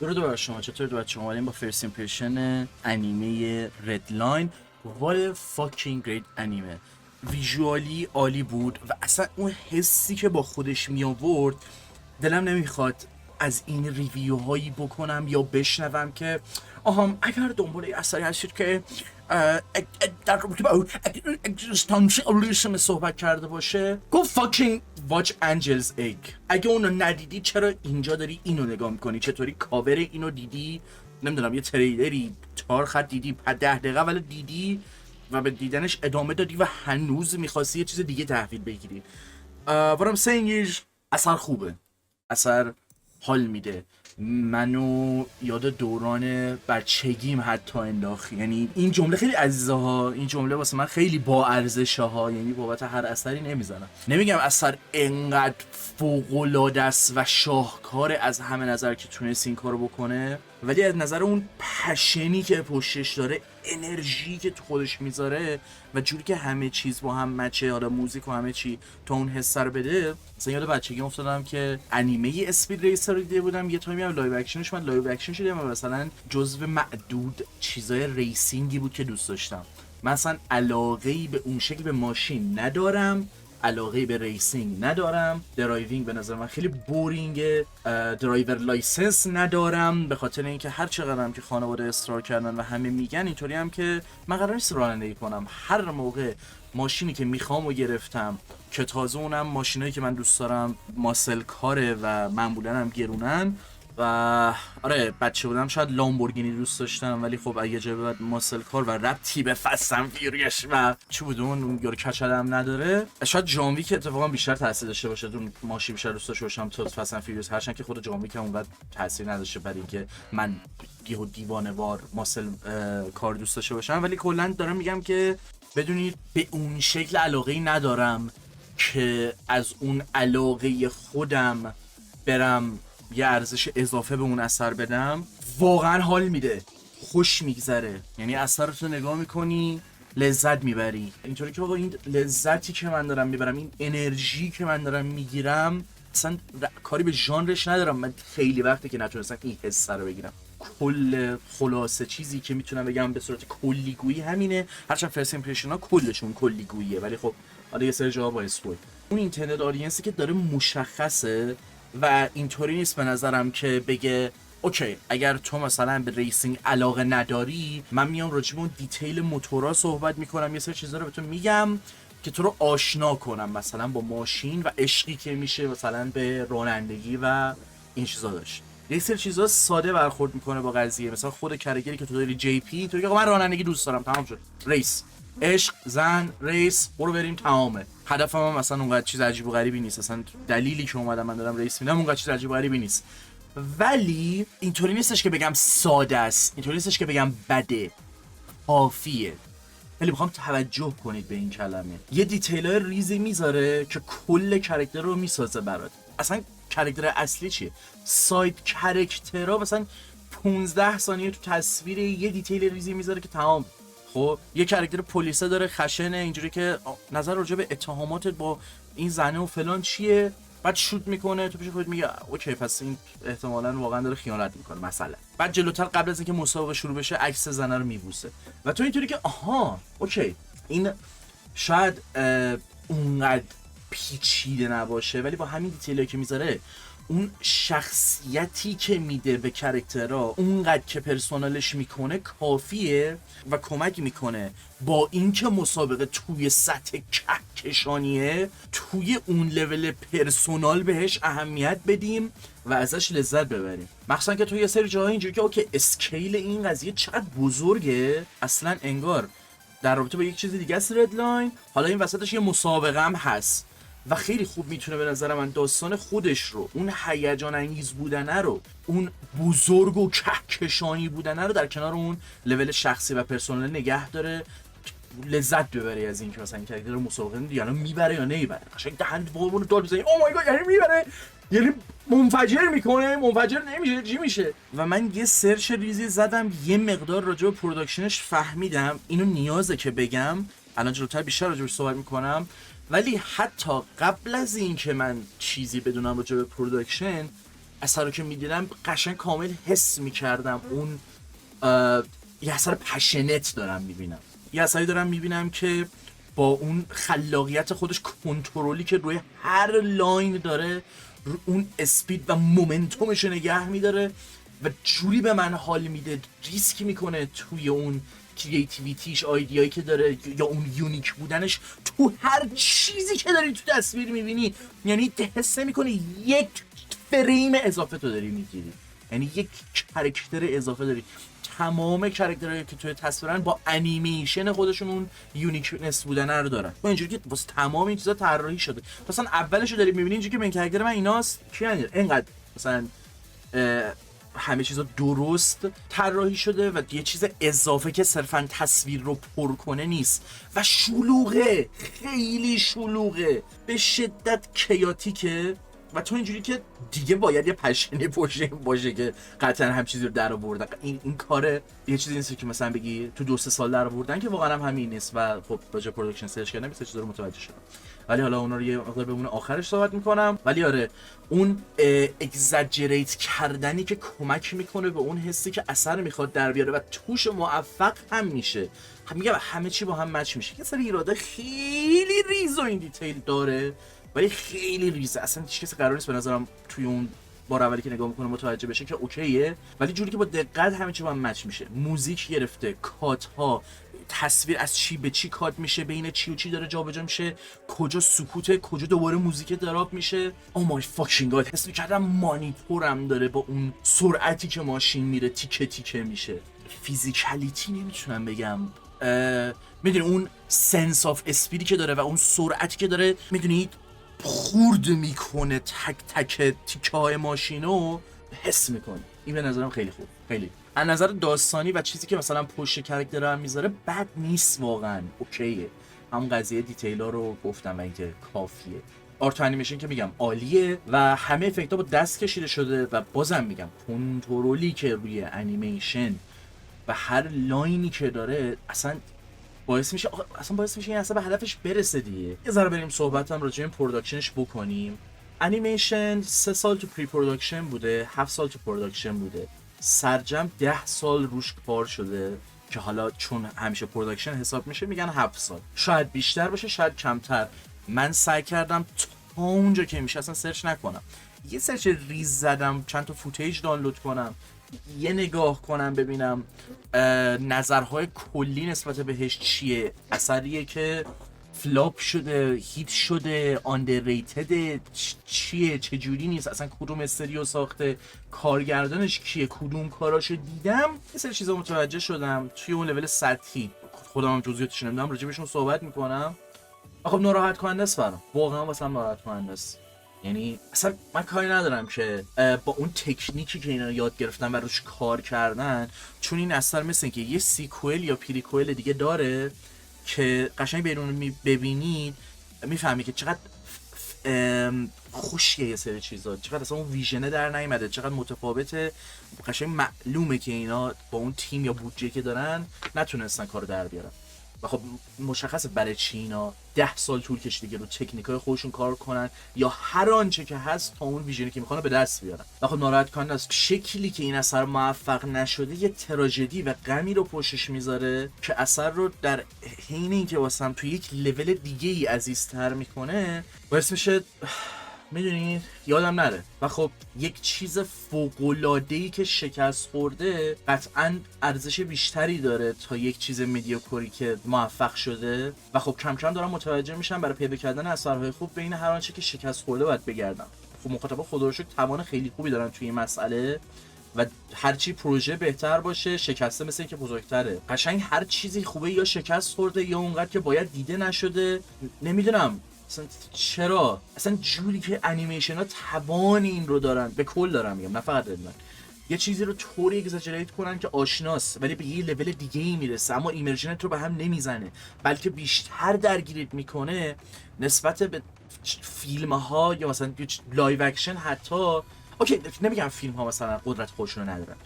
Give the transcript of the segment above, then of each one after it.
درود بر شما. چطور بچه ها؟ اومدیم با فرست ایمپرشن انیمه ردلاین. What a fucking great انیمه. ویژوالی عالی بود و اصلا اون حسی که با خودش می آورد دلم نمیخواد از این ریویو هایی بکنم یا بشنوم که اگر دنبال اثری هستید که در رابطه با اگزیستانسیالیسم صحبت کرده باشه go fucking watch Angel's Egg. اگه اونو ندیدی چرا اینجا داری اینو نگاه میکنی؟ چطوری کاور اینو دیدی؟ نمیدونم یه تریلری 4 خط دیدی 10 دقیقه ولی دیدی و به دیدنش ادامه دادی و هنوز میخواستی یه چیز دیگه تحویل بگیری. what I'm saying is اثر خوبه، اثر حال میده، منو یاد دوران بچگیم حتی انداخت. یعنی این جمله خیلی عزیزه ها، این جمله واسه من خیلی با ارزشه ها. یعنی بابت هر اثری نمیزنم، نمیگم اثر انقدر فوق العاده است و شاهکار از همه نظر که تونست این کارو بکنه، ولی از نظر اون پشنی که پشتش داره، انرژی که تو خودش میذاره و جوری که همه چیز با هم مچه، حالا موزیک و همه چی تا اون حس رو بده. مثلا یاد بچگی افتادم که انیمه اسپید ریسر رو دیده بودم، یه تایمی هم لایو اکشنش من لایو اکشن شدم و مثلا جزو معدود چیزای ریسینگی بود که دوست داشتم. مثلا علاقه‌ای به اون شکل به ماشین ندارم، علاقه به ریسینگ ندارم، درایوینگ به نظر من خیلی بورینگه، درایور لایسنس ندارم به خاطر اینکه هر چقدرم که خانواده اصرار کردن و همه میگن اینطوری هم که من قرار نیست رانندگی کنم. هر موقع ماشینی که میخوام و گرفتم که تازه اونم ماشینایی که من دوست دارم ماسل کاره و معمولا هم گرونن و آره بچه بودم شاید لامبورگینی دوست داشتم، ولی خب اگه جای بعد ماسل کار و ربطی به فستم فیوریش و چی بود اون یارو کچلم نداره، شاید جانوی که اتفاقا بیشتر تاثیر داشته باشه اون ماشین بیشتر دوست داشته باشم تا فستم فیوریس، هرچند که خود جانوی که اونقدر تاثیر نداشته برای اینکه من دیوانه وار ماسل کار دوست داشته باشم. ولی کلا دارم میگم که بدونید به اون شکل علاقه‌ای ندارم که از اون علاقه خودم برم یه ارزش اضافه به اون اثر بدم. واقعا حال میده، خوش میگذره، یعنی اثر رو نگاه میکنی لذت میبری. اینطوری که آقا این لذتی که من دارم میبرم، این انرژی که من دارم میگیرم، اصلا کاری به ژانرش ندارم. من خیلی وقته که نتونستم این حس رو بگیرم. کل خلاصه چیزی که میتونم بگم به صورت کلیگویی همینه، هرچند فرست ایمپرشن ها کلشون کلیگوییه، ولی خب حالا یه سری جاها با اسپویل. اون اینترنت آدینسی که داره مشخصه و اینطوری نیست به نظرم که بگه اوکی اگر تو مثلا به ریسینگ علاقه نداری، من میام راجع به اون دیتیل موتورا صحبت میکنم، یه سری چیزا رو بهتون میگم که تو رو آشنا کنم مثلا با ماشین و عشقی که میشه مثلا به رانندگی و این چیزا داشت. یه سری چیزا ساده برخورد میکنه با قضیه، مثلا خود کرگری که تو داری جی پی تو میگه من رانندگی دوست دارم، تمام شد، ریس، عشق، زن، ریس، برو بریم تمامه. هدفم هم مثلا اونقدر چیز عجیب و غریبی نیست، اصلا دلیلی که اومدم من دارم ریس میدم اونقدر چیز عجیب و غریبی نیست. ولی اینطوری نیستش که بگم ساده است، اینطوری نیستش که بگم بده، کافیه. ولی میخوام توجه کنید به این کلمه. یه دیتیلای ریزی میذاره که کل کاراکتر رو میسازه برات. اصلا کاراکتر اصلی چیه؟ ساید کاراکترها مثلا 15 ثانیه تو تصویر یه دیتیل ریزی میذاره که تمام. خب یه کاراکتر پلیسه داره خشنه اینجوری که نظر راجع به اتهاماتت با این زنه و فلان چیه، بعد شوت میکنه، تو پیش خودت میگه اوکی پس این احتمالاً واقعا داره خیانت میکنه مثلا. بعد جلوتر قبل از اینکه مسابقه شروع بشه عکس زنه رو میبوسه و تو اینطوری که آها اوکی این شاید اونقدر پیچیده نباشه، ولی با همین دیتیلی که میذاره اون شخصیتی که میده به کاراکترها، اونقدر که پرسونالش میکنه کافیه و کمک میکنه با اینکه مسابقه توی سطح کهکشانیه، توی اون لول پرسونال بهش اهمیت بدیم و ازش لذت ببریم. مخصوصا که توی یه سری جاها اینجوری که اوکی اسکیل این قضیه چقدر بزرگه، اصلا انگار در رابطه با یک چیز دیگه است ردلاین، حالا این وسطش یه مسابقه هم هست و خیلی خوب میتونه به نظر من داستان خودش رو، اون هیجان انگیز بودنه رو، اون بزرگ و کهکشانی بودنه رو در کنار اون لول شخصی و پرسونال نگه داره، لذت ببری از این که مثلا این کاراکتر رو مسابقه دیگه میبره یا نمیبره. قشنگ دهن وامون داد بزنی او مای گاد یعنی میبره، یعنی منفجر میکنه، منفجر نمیشه، چی میشه؟ و من یه سرچ ریزی زدم، یه مقدار راجع به پروداکشنش فهمیدم، اینو نیازه که بگم، الان جلوتر بیشتر راجع بهش صحبت میکنم. ولی حتی قبل از این که من چیزی بدونم راجع به پروداکشن، اثر رو که میدیدم قشنگ کامل حس میکردم اون یه اثر پشنت دارم میبینم، یه اثری دارم میبینم که با اون خلاقیت خودش، کنترلی که روی هر لاین داره، رو اون اسپید و مومنتومش نگه میداره و جوری به من حال میده، ریسک میکنه توی اون کریتیویتیش، آیدیایی که داره یا اون یونیک بودنش تو هر چیزی که داری تو تصویر میبینی. یعنی حس میکنی یک فریم اضافه تو داری میگیری، یعنی یک کاراکتر اضافه داری. تمام کاراکترهایی که توی تصویرن با انیمیشن خودشون اون یونیکنس بودن رو دارن و اینجوری که واسه تمام این چیزا طراحی شده. مثلا اولش رو داری میبینی اینجوری که من کاراکتر من ایناست کیان، اینقدر مثلا همه چیزا درست طراحی شده و یه چیز اضافه که صرفا تصویر رو پر کنه نیست و شلوغه، خیلی شلوغه، به شدت کیاتیکه و تو اینجوری که دیگه باید یه پشنه پشت باشه که قطعا هم چیزی رو در آوردن. این کاره یه چیزی نیست که مثلا بگی تو 2-3 سال در آوردن، که واقعا هم همین نیست و خب باجا پروداکشن سرچ کردم یه چیزا رو متوجه شدم. ولی حالا اونا رو یه مقدار بمونه آخرش صحبت میکنم. ولی آره اون اگزاجریت کردنی که کمک میکنه به اون حسی که اثر میخواد در بیاره و توش موفق هم میشه. میگم همه چی با هم مچ میشه. یه سری ایراده خیلی ریز و این دیتیل داره ولی خیلی ریزه، اصلا هیچ کسی قرار نیست به نظرم توی اون بار اولی که نگاه میکنه متوجه بشه که اوکیه، ولی جوری که با دقت همه چی با هم مچ میشه. موزیک گرفته، کات ها، تصویر از چی به چی کات میشه، بین چی و چی داره جابجا میشه، کجا سکوته، کجا دوباره موزیک دراب میشه. او مای فاکینگ گاد، حس میکردم مانیتورم داره با اون سرعتی که ماشین میره تیکه تیکه میشه. فیزیکالیتی نمیتونم بگم، میدونی اون سنس آف اسپیدی که داره و اون سرعتی که داره، میدونید خورد میکنه تک تک تیکه های ماشینو حس میکنه. این به نظرم خیلی خوب، خیلی از نظر داستانی و چیزی که مثلا پشت کاراکتر هم میذاره بد نیست واقعا، اوکیه. هم قضیه دیتیلا رو گفتم و اینکه کافیه. آرت انیمیشن که میگم عالیه و همه افکت‌ها با دست کشیده شده و بازم میگم کنترلی که روی انیمیشن و هر لاینی که داره اصلا باعث میشه این اصلا به هدفش برسه دیگه. یه ذره بریم صحبت هم راجع به پروداکشنش بکنیم. انیمیشن 3 سال تو پری پروداکشن بوده، 7 سال تو پروداکشن بوده، سرجم 10 سال روش کار شده که حالا چون همیشه پروداکشن حساب میشه میگن 7 سال، شاید بیشتر باشه شاید کمتر. من سعی کردم تا اونجا که میشه اصلا سرچ نکنم، یه سرچ ریز زدم، چند تا فوتیج دانلود کنم، یه نگاه کنم ببینم نظرهای کلی نسبت بهش چیه، اثریه که فلاپ شده، هیت شده، آندرریتد، چیه، چجوری نیست، اصلا کدوم استریو ساخته، کارگردانش کیه، کدوم کاراشو دیدم، یه سری چیزا متوجه شدم توی اون لول سطحی. خودم هم جزئیاتش نمیدونم، راجبشون صحبت میکنم. خب ناراحت کننده است برام، واقعا واسه من ناراحت کننده است. یعنی اصلا من کاری ندارم که با اون تکنیکی که اینا یاد گرفتن و روش کار کردن، چون این اثر مثل اینکه یه سیکوئل یا پریکوئل دیگه داره که قشنگ بیرون ببینید میفهمی که چقدر خوشیه یه سری چیزا، چقدر اصلا اون ویژنه در نیومده، چقدر متفاوته. قشنگ معلومه که اینا با اون تیم یا بودجه که دارن نتونستن کارو در بیارن و خب مشخصه برای چی اینا 10 سال طول کشیده که رو تکنیکای خودشون کار کنن یا هر آنچه که هست تا اون ویژنی که میخوان به دست بیارن. و خب ناراحت کننده است شکلی که این اثر موفق نشده، یه تراژدی و غمی رو پشتش میذاره که اثر رو در حین اینکه واسم تو یک لول دیگه ای عزیزتر میکنه باعث میشه میدونید یادم نره. و خب یک چیز فوق‌العاده‌ای که شکست خورده قطعاً ارزش بیشتری داره تا یک چیز مدیوکری که موفق شده. و خب کم کم دارم متوجه میشم برای پیدا کردن اثرهای خوب بین هر آنچه که شکست خورده باید بگردم. خب مخاطبا خدا رو شکر توان خیلی خوبی دارن توی این مسئله و هرچی پروژه بهتر باشه شکسته مثل اینکه بزرگتره. قشنگ هر چیزی خوبه یا شکست خورده یا اونقدر که باید دیده نشده. نمیدونم اصلا چرا، اصلا جوری که انیمیشن ها توان این رو دارن، به کل دارم میگم نه فقط ردمن، یه چیزی رو طوری اگزاجریت کنن که آشناست ولی به یه لول دیگه ای میرسه اما ایمرژنت رو به هم نمیزنه بلکه بیشتر درگیرت میکنه نسبت به فیلم ها یا مثلا لایو اکشن. حتی اوکی نمیگم فیلم ها مثلا قدرت خودشون رو ندارن،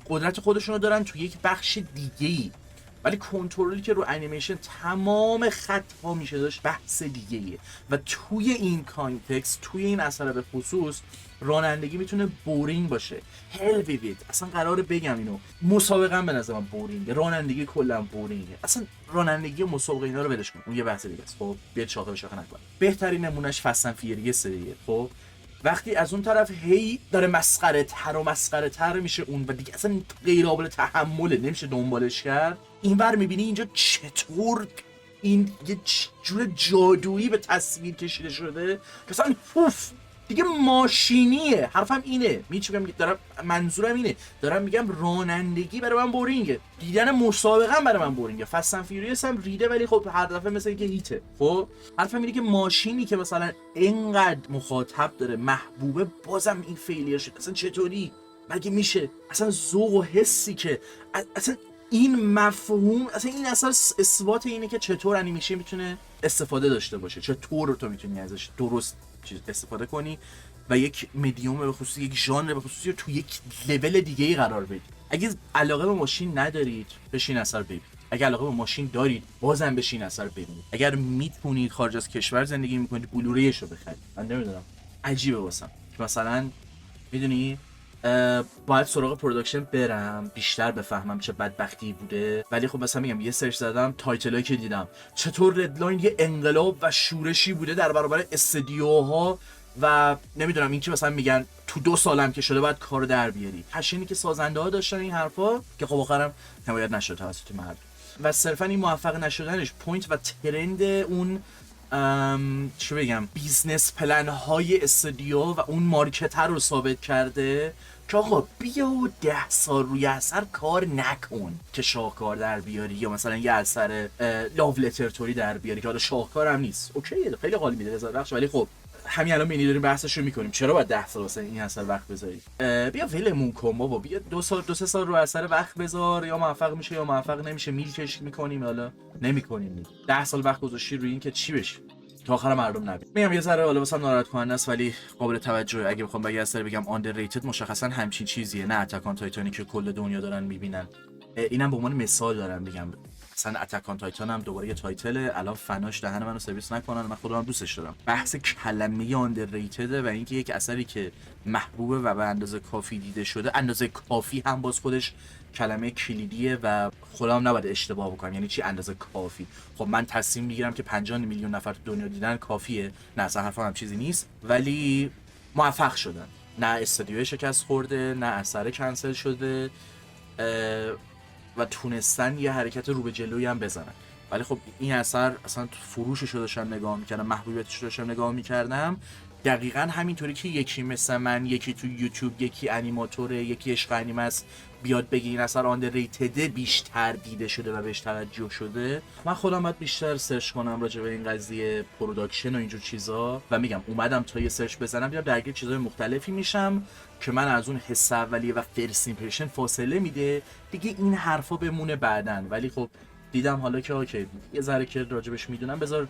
قدرت خودشون رو دارن تو یک بخش دیگه ای ولی کنترلی که رو انیمیشن تمام خط ها میشه داشت بحث دیگه و توی این کانتکست، توی این اثر به خصوص رانندگی میتونه بورینگ باشه. hell with it. اصلا قراره بگم اینو، مسابقه به نظر من بورینگه، رانندگی کلا بورینگه. اصلا رانندگی و مسابقه اینا رو ولش کن، اون یه بحث دیگه است. خب بیاد شاخه به شاخه نکن. بهترین نمونهش فستن فیریه سریه. خب وقتی از اون طرف هی داره مسخره تر میشه اون و دیگه اصلا غیر قابل تحمله، نمیشه دنبالش کرد. اینور میبینی اینجا چطور این یه جور جادویی به تصویر کشیده شده که اصلا دیگه ماشینیه. حرفم اینه، دارم منظورم اینه، دارم میگم رانندگی برای من بورینگه، دیدن مسابقه برای من بورینگه. فستن فیوریوس هم ریده ولی خب هر دفعه مثل اینکه هیته. خب حرفم اینه که ماشینی که مثلا اینقدر مخاطب داره، محبوبه، بازم این فیلیر شد. اصلا چطوری مگه میشه؟ اصلا ذوق و حسی که اصلا این مفهوم، اصلا این اصلا اثبات اینه که چطور انیمیشن میتونه استفاده داشته باشه، چطور تو میتونی ازش درست استفاده کنی و یک مدیوم به خصوص یک ژانر به خصوص رو تو یک لول دیگه ای قرار بدی. اگه علاقه به ماشین ندارید بشین اثر ببینید، اگه علاقه به ماشین دارید بازم بشین اثر ببینید. اگر میتونید خارج از کشور زندگی میکنید بلوریشو بخرید. من نمیدونم، عجیبه واسم مثلا میدونی باید سراغ پروداکشن برم بیشتر بفهمم چه بدبختی بوده. ولی خب مثلا میگم یه سرچ زدم، تایتلایی که دیدم چطور ردلاین یه انقلاب و شورشی بوده در برابر استدیوها و نمیدونم این که مثلا میگن تو 2 سالم که شده باید کارو در بیاری. پشنی که سازنده ها داشتن این حرفا که خب آخرم حمایت نشد توسط مردم و صرفا این موفق نشدنش پوینت و ترند اون چه بگم بیزنس پلن های استودیو و اون مارکت رو ثابت کرده که آقا بیا و 10 سال روی اثر کار نکن که شاهکار در بیاری، یا مثلا یه اثر لاو لترتوری در بیاری که حالا شاهکار هم نیست، اوکیه خیلی حال میده رضا بخش، ولی خب همین الان می‌بینی داریم بحثش رو میکنیم چرا باید 10 سال واسه این اثر وقت بذاری؟ بیا ولمون کن بابا، بیا 2 سه سال رو اثر وقت بذار، یا موفق میشه یا موفق نمیشه، میلکش میکنیم حالا نمیکنیم. 10 سال وقت گذاشتی روی این که چی بشه تا آخر مردم نبید. میگم یه ذره حالا واسم ناراحت کننده است ولی قابل توجهه. اگه بخوام بگم اثر بگم آندرریتد مشخصا همچین چیزیه، نه اتک آن تایتانی که کل دنیا دارن میبینن. اینم به عنوان مثال دارم میگم. مثلا اتک آن تایتان هم دوباره یه تایتله، الان فناش دهن منو سرویس نکنن، من خودم دوستش دارم. بحث کلمه آندرریتد و اینکه یک اثری که محبوبه و به اندازه کافی دیده شده، اندازه کافی هم باز خودش کلمه کلیدیه و خودم نباید اشتباه بکنم. یعنی چی اندازه کافی؟ خب من تصمیم میگیرم که 50 میلیون نفر تو دنیا دیدن کافیه؟ نه اصلا حرفم هم چیزی نیست، ولی موفق شدن، نه استودیو شکست خورده، نه اثر کنسل شده و تونستن یه حرکت رو به جلویی هم بزنن. ولی خب این اثر اصلا فروشش رو داشتم نگاه میکردم، محبوبیتش رو داشتم نگاه میکردم، دقیقاً همینطوری که یکی مثل من، یکی تو یوتیوب، یکی انیماتوره، یکی عشق انیمه است، بیاد بگه این اثر آندرریتد بیشتر دیده شده و بهش توجه شده. من خودم باید بیشتر سرچ کنم راجع به این قضیه پروداکشن و اینجور چیزا و میگم اومدم تا یه سرچ بزنم بیام درگیر چیزای مختلفی میشم که من از اون حس اولیه و فرست ایمپرشن فاصله میده دیگه، این حرفا بمونه بعدن. ولی خب دیدم حالا که اوکی یه ذره که راجبش میدونم بذار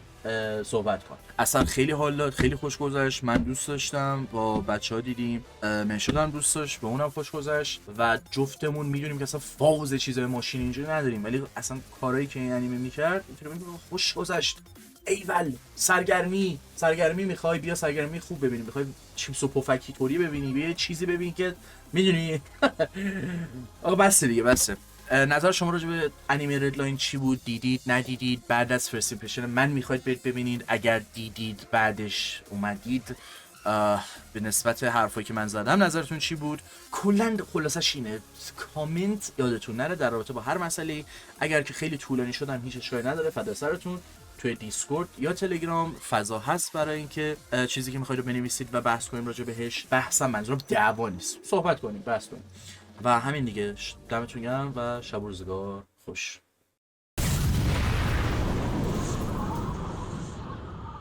صحبت کنم. اصلا خیلی حال داد، خیلی خوش گذشت، من دوست داشتم، با بچه‌ها دیدیم، منشودم دوست داشت، به اونم خوش گذشت و جفتمون میدونیم که اصلا فاز چیزای ماشین اینجوری نداریم، ولی اصلا کارهایی که این انیمه میکرد اینطوری خوش گذشت. ایول سرگرمی میخوای بیا سرگرمی خوب ببینیم، میخوای چیپس و پفکی طوری ببینی، بیا چیزی ببین که میدونی. آقا بس دیگه بسه. نظر شما راجع به انیمه ردلاین چی بود؟ دیدید ندیدید؟ بعد از فرست ایمپرشن من میخواید برید ببینید؟ اگر دیدید بعدش اومدید به نسبت حرفایی که من زدم نظرتون چی بود؟ کلا خلاصش اینه، کامنت یادتون نره در رابطه با هر مسئله. اگر که خیلی طولانی شدم هیچ اشکالی نداره، فدا سرتون. توی دیسکورد یا تلگرام فضا هست برای اینکه چیزی که میخواید رو بنویسید و بحث کنیم راجع بهش. بحثم منظورم دعوا نیست، صحبت کنیم، بحث کنیم و همین دیگه. دمتون گرم و شب و روزگار خوش.